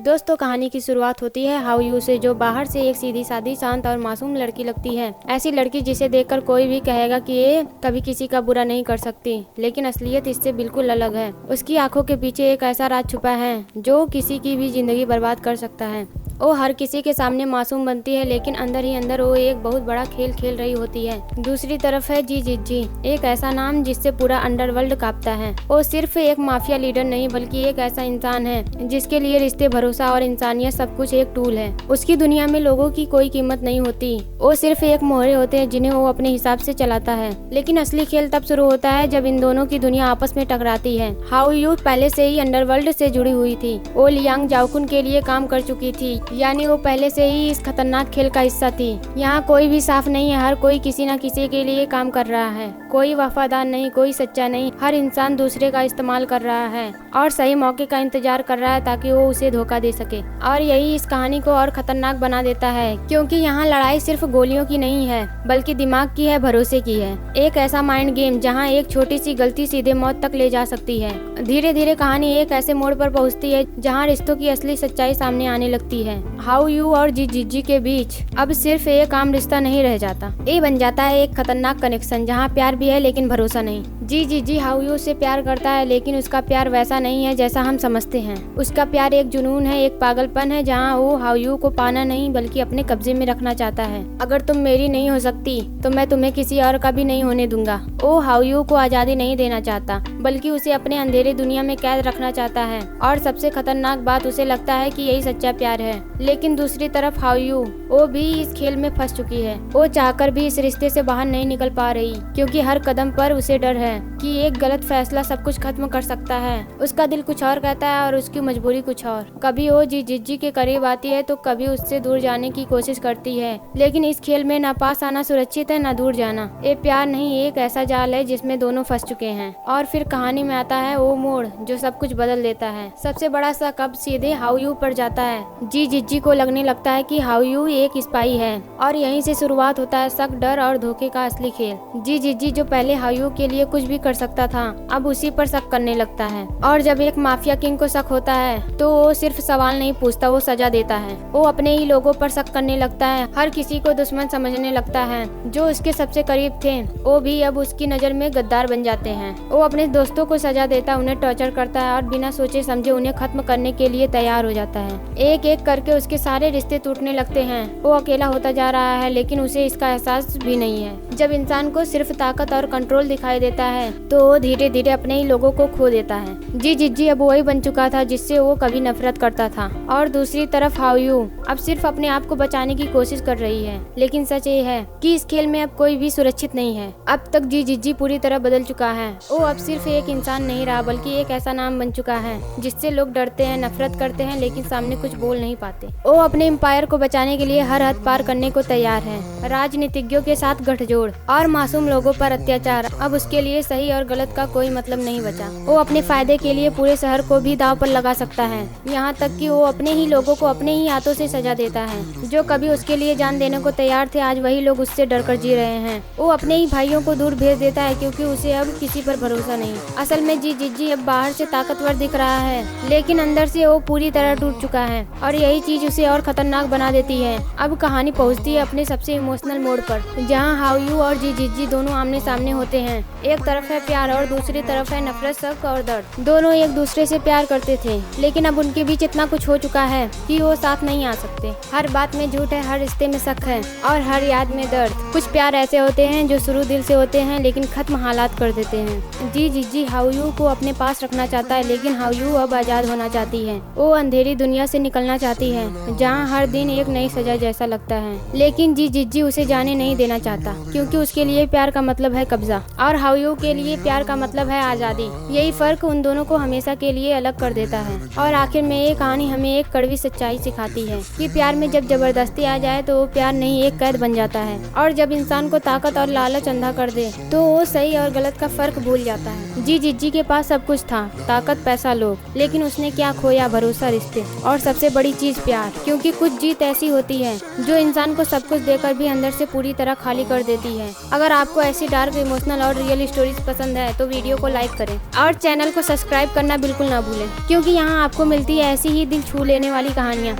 दोस्तों, कहानी की शुरुआत होती है हाउ यू से, जो बाहर से एक सीधी सादी शांत और मासूम लड़की लगती है। ऐसी लड़की जिसे देखकर कोई भी कहेगा कि ये कभी किसी का बुरा नहीं कर सकती, लेकिन असलियत इससे बिल्कुल अलग है। उसकी आंखों के पीछे एक ऐसा राज छुपा है जो किसी की भी जिंदगी बर्बाद कर सकता है। वो हर किसी के सामने मासूम बनती है, लेकिन अंदर ही अंदर वो एक बहुत बड़ा खेल खेल रही होती है। दूसरी तरफ है जी जिज्जी, एक ऐसा नाम जिससे पूरा अंडरवर्ल्ड कांपता है। वो सिर्फ एक माफिया लीडर नहीं, बल्कि एक ऐसा इंसान है जिसके लिए रिश्ते, भरोसा और इंसानियत सब कुछ एक टूल है। उसकी दुनिया में लोगों की कोई कीमत नहीं होती, वो सिर्फ एक मोहरे होते हैं जिन्हें वो अपने हिसाब से चलाता है। लेकिन असली खेल तब शुरू होता है जब इन दोनों की दुनिया आपस में टकराती है। हाउ यू पहले से ही अंडरवर्ल्ड से जुड़ी हुई थी। वो लियांग जाओकुन के लिए काम कर चुकी थी, यानी वो पहले से ही इस खतरनाक खेल का हिस्सा थी। यहाँ कोई भी साफ नहीं है, हर कोई किसी न किसी के लिए काम कर रहा है। कोई वफादार नहीं, कोई सच्चा नहीं, हर इंसान दूसरे का इस्तेमाल कर रहा है और सही मौके का इंतजार कर रहा है ताकि वो उसे धोखा दे सके। और यही इस कहानी को और खतरनाक बना देता है, क्योंकि यहाँ लड़ाई सिर्फ गोलियों की नहीं है, बल्कि दिमाग की है, भरोसे की है। एक ऐसा माइंड गेम जहाँ एक छोटी सी गलती सीधे मौत तक ले जा सकती है। धीरे धीरे कहानी एक ऐसे मोड़ पर पहुँचती है जहाँ रिश्तों की असली सच्चाई सामने आने लगती है। हाउ यू और जी जिज्जी के बीच अब सिर्फ एक आम रिश्ता नहीं रह जाता, ये बन जाता है एक खतरनाक कनेक्शन जहाँ प्यार भी है लेकिन भरोसा नहीं। जी जिज्जी हाउ यू से प्यार करता है, लेकिन उसका प्यार वैसा नहीं है जैसा हम समझते हैं। उसका प्यार एक जुनून है, एक पागलपन है, जहाँ वो हाउ यू को पाना नहीं बल्कि अपने कब्जे में रखना चाहता है। अगर तुम मेरी नहीं हो सकती तो मैं तुम्हें किसी और का भी नहीं होने दूंगा। वो हाउ यू को आजादी नहीं देना चाहता, बल्कि उसे अपने अंधेरे दुनिया में कैद रखना चाहता है। और सबसे खतरनाक बात, उसे लगता है कि यही सच्चा प्यार है। लेकिन दूसरी तरफ हाउ यू, वो भी इस खेल में फंस चुकी है। वो चाहकर भी इस रिश्ते से बाहर नहीं निकल पा रही, क्योंकि हर कदम पर उसे डर है कि एक गलत फैसला सब कुछ खत्म कर सकता है। उसका दिल कुछ और कहता है और उसकी मजबूरी कुछ और। कभी वो जी जिज्जी के करीब आती है तो कभी उससे दूर जाने की कोशिश करती है, लेकिन इस खेल में ना पास आना सुरक्षित है ना दूर जाना। ये प्यार नहीं, एक ऐसा जाल है जिसमें दोनों फंस चुके हैं। और फिर कहानी में आता है वो मोड़ जो सब कुछ बदल देता है। सबसे बड़ा शक अब सीधे हाउ यू पर जाता है। जी जिज्जी को लगने लगता है कि हाउ यू एक स्पाई है, और यहीं से शुरुआत होता है शक, डर और धोखे का असली खेल। जी जिज्जी जो पहले हाउ यू के लिए कुछ भी कर सकता था, अब उसी पर शक करने लगता है। और जब एक माफिया किंग को शक होता है तो वो सिर्फ सवाल नहीं पूछता, वो सजा देता है। वो अपने ही लोगों पर शक करने लगता है, हर किसी को दुश्मन समझने लगता है। जो उसके सबसे करीब थे वो भी अब उसकी नजर में गद्दार बन जाते हैं। वो अपने दोस्तों को सजा देता, उन्हें टॉर्चर करता है और बिना सोचे समझे उन्हें खत्म करने के लिए तैयार हो जाता है। एक एक करके उसके सारे रिश्ते टूटने लगते हैं। वो अकेला होता जा रहा है, लेकिन उसे इसका एहसास भी नहीं है। जब इंसान को सिर्फ ताकत और कंट्रोल दिखाई देता है तो वो धीरे धीरे अपने ही लोगों को खो देता है। जी जिज्जी अब वही बन चुका था जिससे वो कभी नफरत करता था। और दूसरी तरफ हाउ यू अब सिर्फ अपने आप को बचाने की कोशिश कर रही है, लेकिन सच ये है कि इस खेल में अब कोई भी सुरक्षित नहीं है। अब तक जी जिज्जी पूरी तरह बदल चुका है। वो अब सिर्फ एक इंसान नहीं रहा, बल्कि एक ऐसा नाम बन चुका है जिससे लोग डरते हैं, नफरत करते हैं, लेकिन सामने कुछ बोल नहीं पाते। वो अपने एम्पायर को बचाने के लिए हर हद पार करने को तैयार है। राजनीतिज्ञों के साथ गठजोड़ और मासूम लोगों पर अत्याचार। अब उसके लिए सही और गलत का कोई मतलब नहीं बचा। वो अपने फायदे के लिए पूरे शहर को भी दांव पर लगा सकता है, यहाँ तक कि वो अपने ही लोगों को अपने ही हाथों से सजा देता है। जो कभी उसके लिए जान देने को तैयार थे, आज वही लोग उससे डरकर जी रहे हैं। वो अपने ही भाइयों को दूर भेज देता है, क्योंकि उसे अब किसी पर भरोसा नहीं। असल में जी जिज्जी अब बाहर से ताकतवर दिख रहा है, लेकिन अंदर से वो पूरी तरह टूट चुका है, और यही चीज उसे और खतरनाक बना देती है। अब कहानी पहुंचती है अपने सबसे इमोशनल मोड़ पर, जहां हाउ यू और जी जिज्जी दोनों आमने सामने होते हैं। एक तरफ है प्यार और दूसरी तरफ है नफरत, शक और दर्द। दोनों एक दूसरे से प्यार करते थे, लेकिन अब उनके बीच इतना कुछ हो चुका है कि वो साथ नहीं आ सकते। हर बात में झूठ है, हर रिश्ते में शक है और हर याद में दर्द। कुछ प्यार ऐसे होते हैं जो शुरू दिल से होते हैं, लेकिन खत्म हालात कर देते हैं। जी जिज्जी हाउ यू को अपने पास रखना चाहता है, लेकिन हाउ यू अब आजाद होना चाहती है। वो अंधेरी दुनिया से निकलना चाहती है, जहाँ हर दिन एक नई सजा जैसा लगता है। लेकिन जी जिज्जी उसे जाने नहीं देना चाहता, क्योंकि उसके लिए प्यार का मतलब है कब्जा, और हाउ यू के लिए प्यार का मतलब है आजादी। यही फर्क उन दोनों को हमेशा के लिए अलग कर देता है। और आखिर में ये कहानी हमें एक कड़वी सच्चाई सिखाती है कि प्यार में जब जबरदस्ती आ जाए तो वो प्यार नहीं, एक कैद बन जाता है। और जब इंसान को ताकत और लालच अंधा कर दे तो वो सही और गलत का फर्क भूल जाता है। जी जिज्जी के पास सब कुछ था, ताकत, पैसा, लोग, लेकिन उसने क्या खोया? भरोसा, रिश्ते और सबसे बड़ी चीज प्यार। क्योंकि कुछ जीत ऐसी होती है जो इंसान को सब कुछ देकर भी अंदर से पूरी तरह खाली कर देती है। अगर आपको ऐसी डार्क, इमोशनल और रियल स्टोरीज चीज पसंद है तो वीडियो को लाइक करें और चैनल को सब्सक्राइब करना बिल्कुल ना भूलें, क्योंकि यहाँ आपको मिलती है ऐसी ही दिल छू लेने वाली कहानियाँ।